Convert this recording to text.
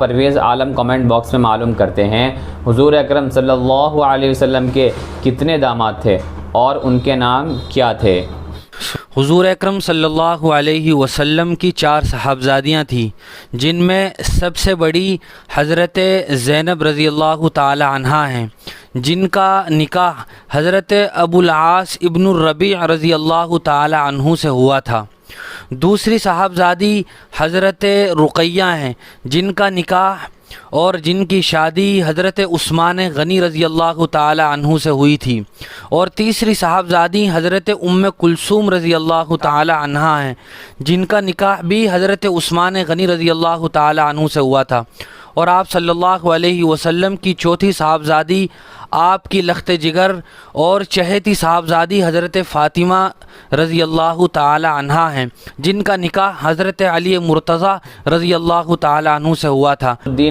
پرویز عالم comment box میں معلوم کرتے ہیں حضور اکرم صلی اللہ علیہ وسلم کے کتنے داماد تھے اور ان کے نام کیا تھے؟ حضور اکرم صلی اللہ علیہ وسلم کی 4 صاحبزادیاں تھیں، جن میں سب سے بڑی حضرت زینب رضی اللہ تعالی عنہا ہیں، جن کا نکاح حضرت ابو العاص ابن الربیع رضی اللہ تعالی عنہ سے ہوا تھا۔ دوسری صاحبزادی حضرت رقیہ ہیں، جن کا نکاح اور جن کی شادی حضرت عثمان غنی رضی اللہ تعالی عنہ سے ہوئی تھی، اور تیسری صاحبزادی حضرت ام کلثوم رضی اللہ تعالی عنہا ہیں، جن کا نکاح بھی حضرت عثمان غنی رضی اللہ تعالی عنہ سے ہوا تھا، اور آپ صلی اللہ علیہ وسلم کی چوتھی صاحبزادی آپ کی لخت جگر اور چہیتی صاحبزادی حضرت فاطمہ رضی اللہ تعالی عنہا ہیں، جن کا نکاح حضرت علی مرتضیٰ رضی اللہ تعالی عنہ سے ہوا تھا۔